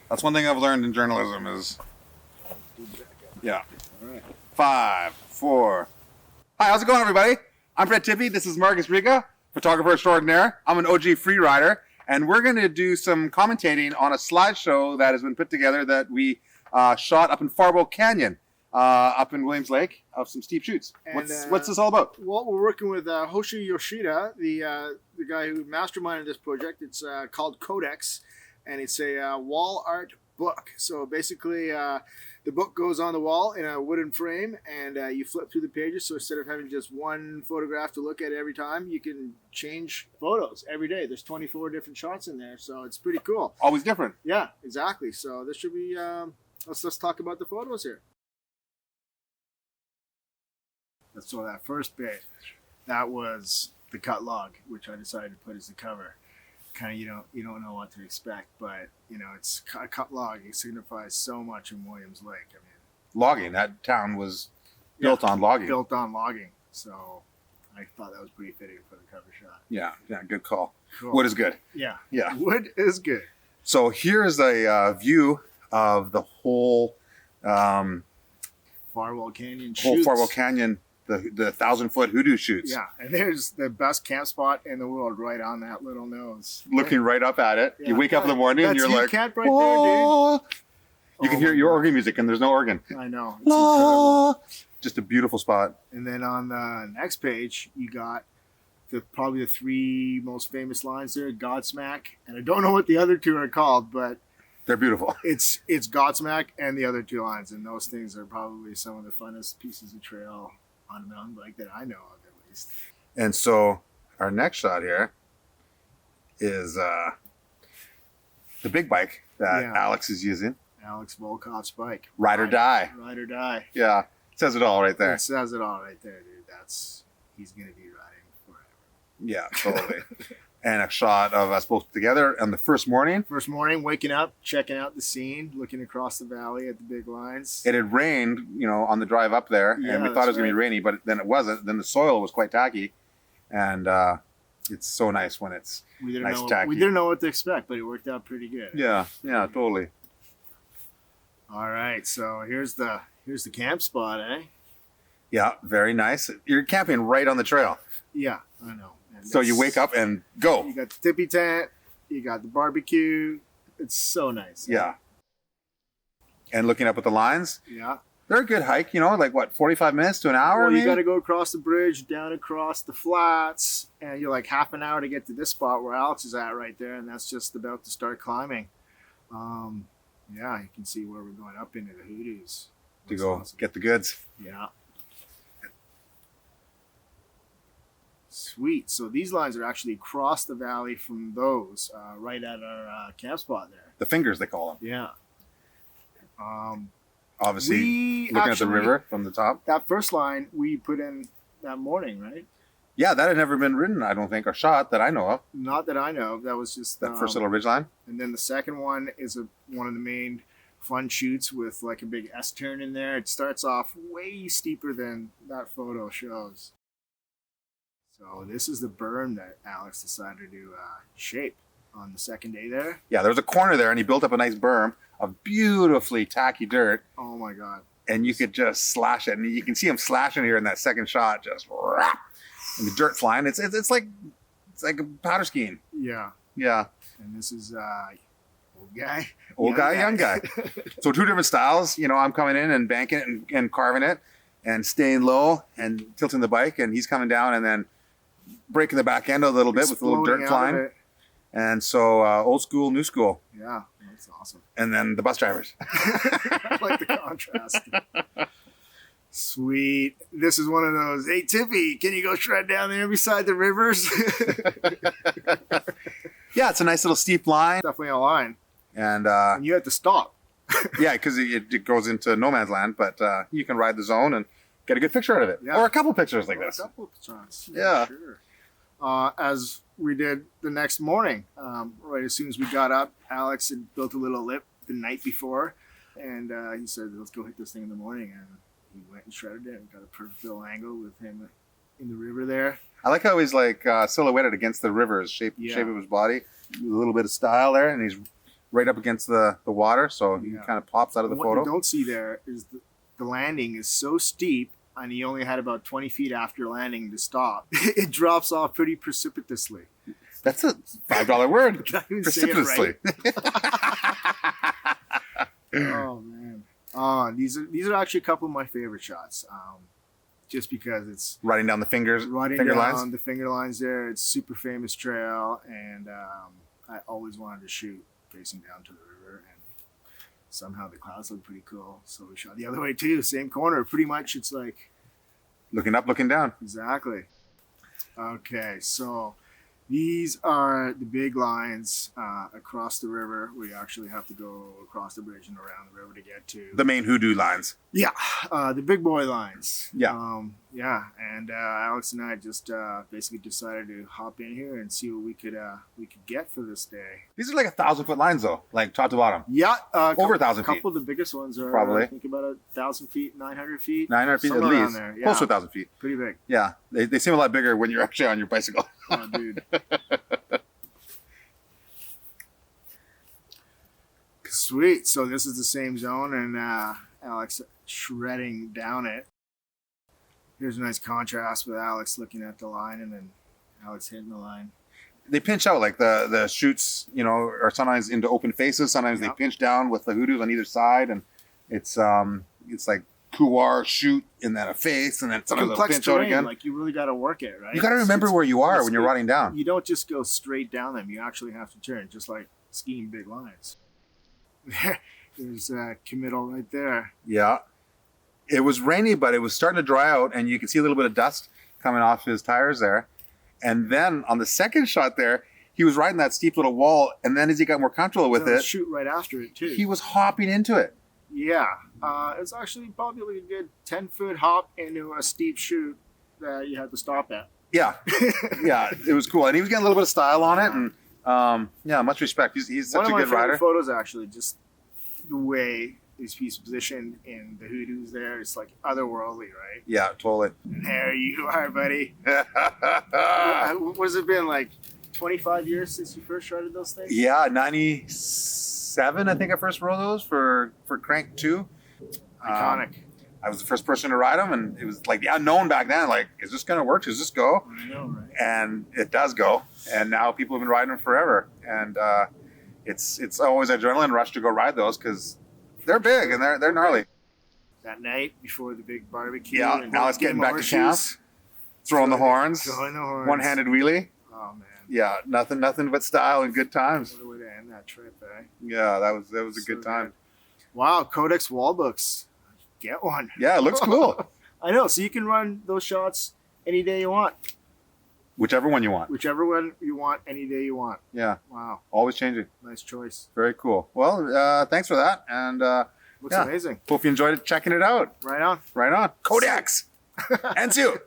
That's one thing I've learned in journalism is, yeah. All right. 5, 4. Hi, how's it going, everybody? I'm Fred Tippie. This is Margus Riga, photographer extraordinaire. I'm an OG free rider, and we're going to do some commentating on a slideshow that has been put together that we shot up in Farwell Canyon, up in Williams Lake, of some steep chutes. And, What's this all about? Well, we're working with Hoshi Yoshida, the guy who masterminded this project. It's called CODEX, and it's a wall art book. So basically, the book goes on the wall in a wooden frame, and you flip through the pages. So instead of having just one photograph to look at every time, you can change photos every day. There's 24 different shots in there, so it's pretty cool. Always different. Yeah, exactly. So this should be. Let's talk about the photos here. So that first bit, that was the cut log, which I decided to put as the cover. Kind of you don't know what to expect, but it's a cut log. It signifies so much in Williams Lake. I mean, Logging. That town was built on logging. Built on logging. So I thought that was pretty fitting for the cover shot. Yeah, good call. Cool. Wood is good. Yeah. Yeah. Wood is good. So here's a view of the whole Farwell Canyon Farwell Canyon, the 1,000-foot hoodoo shoots. Yeah, and there's the best camp spot in the world right on that little nose. Looking right up at it. Yeah. You wake up in the morning and you're like, camp right there, dude. You can hear your organ music and there's no organ. I know. It's incredible. Just a beautiful spot. And then on the next page, you got probably the 3 most famous lines there, Godsmack. And I don't know what the other 2 are called, but they're beautiful. It's Godsmack and the other 2 lines. And those things are probably some of the funnest pieces of trail on a mountain bike that I know of, at least. And so our next shot here is the big bike that Alex is using. Alex Volokhov's bike. Ride or die. Ride or die. Yeah. It says it all right there. It says it all right there, dude. He's going to be riding forever. Yeah, totally. And a shot of us both together on the first morning. First morning, waking up, checking out the scene, looking across the valley at the big lines. It had rained, on the drive up there, and we thought it was going to be rainy, but then it wasn't. Then the soil was quite tacky, and it's so nice when it's tacky. We didn't know what to expect, but it worked out pretty good. Yeah, totally. All right, so here's the camp spot, eh? Yeah, very nice. You're camping right on the trail. Yeah, I know. So you wake up and go. You got the tippie tent. You got the barbecue. It's so nice. Yeah. And looking up at the lines. Yeah. They're a good hike, like what, 45 minutes to an hour? Well, you got to go across the bridge, down across the flats, and you're like half an hour to get to this spot where Alex is at right there, and that's just about to start climbing. Yeah, you can see where we're going up into the hoodoos. To go get the goods. Yeah. Sweet. So these lines are actually across the valley from those, right at our camp spot there. The fingers, they call them. Yeah. Obviously, looking at the river from the top. That first line we put in that morning, right? Yeah, that had never been ridden, I don't think, or shot that I know of. Not that I know of. That was just that first little ridge line. And then the second one is one of the main fun shoots with like a big S-turn in there. It starts off way steeper than that photo shows. So this is the berm that Alex decided to shape on the second day there. Yeah, there was a corner there, and he built up a nice berm of beautifully tacky dirt. Oh my God! And you could just slash it, and you can see him slashing here in that second shot, just rap, and the dirt flying. It's like a powder skiing. Yeah. Yeah. And this is old guy, young guy. So 2 different styles. I'm coming in and banking it and carving it, and staying low and tilting the bike, and he's coming down and then breaking the back end a little bit with a little dirt flying. And so old school, new school. Yeah, that's awesome. And then the bus drivers. I like the contrast. Sweet. This is one of those, hey, Tippie, can you go shred down there beside the rivers? Yeah, it's a nice little steep line. Definitely a line. And you have to stop. Yeah, because it goes into no man's land, but you can ride the zone and get a good picture out of it. Yeah. Or a couple pictures like this. A couple pictures. Yeah. Sure. As we did the next morning, right as soon as we got up, Alex had built a little lip the night before, and he said, let's go hit this thing in the morning. And he went and shredded it and got a perfect little angle with him in the river there. I like how he's like silhouetted against the river's shape of his body. A little bit of style there, and he's right up against the water, so he kind of pops out of the What photo. you don't see there is the landing is so steep, and he only had about 20 feet after landing to stop. It drops off pretty precipitously. That's a $5 word. Did I even say it Precipitously. Oh man. These are actually a couple of my favorite shots. Just because it's Riding down the finger down lines. the finger lines there. It's super famous trail, and I always wanted to shoot facing down to the river, and somehow the clouds look pretty cool. So we shot the other way too, same corner. Pretty much, it's like Looking up, looking down. exactly. Okay, so these are the big lines across the river. We actually have to go across the bridge and around the river to get to The main hoodoo lines. yeah, the big boy lines. Yeah. Yeah, and Alex and I just basically decided to hop in here and see what we could get for this day. These are like 1,000-foot lines, though, like top to bottom. Yeah, Over 1,000 A feet. couple of the biggest ones are Probably. I think about 1,000 feet, 900 feet, 900 feet at somewhere around least. there. Yeah, Close to 1,000 feet. pretty big. Yeah, they seem a lot bigger when you're actually on your bicycle. Oh, dude. Sweet. So this is the same zone, and Alex shredding down it. Here's a nice contrast with Alex looking at the line, and then Alex hitting the line. They pinch out, like the shoots, are sometimes into open faces. Sometimes they Yep. pinch down with the hoodoos on either side, and it's like couloir, shoot, and then a face, and then sometimes a Complex pinch out terrain, again. like you really got to work it, right? You got to remember where you are when you're it's- riding down. You don't just go straight down them. You actually have to turn, just like skiing big lines. There's committal right there. Yeah. It was rainy, but it was starting to dry out, and you could see a little bit of dust coming off his tires there. And then on the second shot there, he was riding that steep little wall, and then as he got more comfortable with it, Shoot right after it too. he was hopping into it. Yeah, it's actually probably a good 10-foot hop into a steep chute that you had to stop at. Yeah. Yeah, it was cool. And he was getting a little bit of style on it, and yeah, much respect. He's such One a of my good favorite rider. photos, actually, just the way he's positioned in the hoodoos there. It's like otherworldly, right? Yeah, totally. And there you are, buddy. What has it been, like 25 years since you first started those things? Yeah, 97, I think I first rode those for Crank 2. Iconic. I was the first person to ride them, and it was like the unknown back then. Like, is this going to work? Does this go? I know, right? And it does go. And now people have been riding them forever. And it's always an adrenaline rush to go ride those because they're big and they're gnarly. That night before the big barbecue. Yeah, and now it's getting back to horseshoes. camp. Throwing the horns. Throwing the horns. One-handed wheelie. Oh, man. Yeah, nothing but style and good times. What a way to end that trip, eh? Yeah, that was a So good time. Wow, CODEX Wallbooks. Get one. Yeah, it looks cool. I know. So you can run those shots any day you want. Whichever one you want. Whichever one you want, any day you want. Yeah, Wow. always changing. Nice choice. Very cool. Well, thanks for that. And Looks Yeah. amazing. hope you enjoyed checking it out. Right on. Right on. Codex. And you.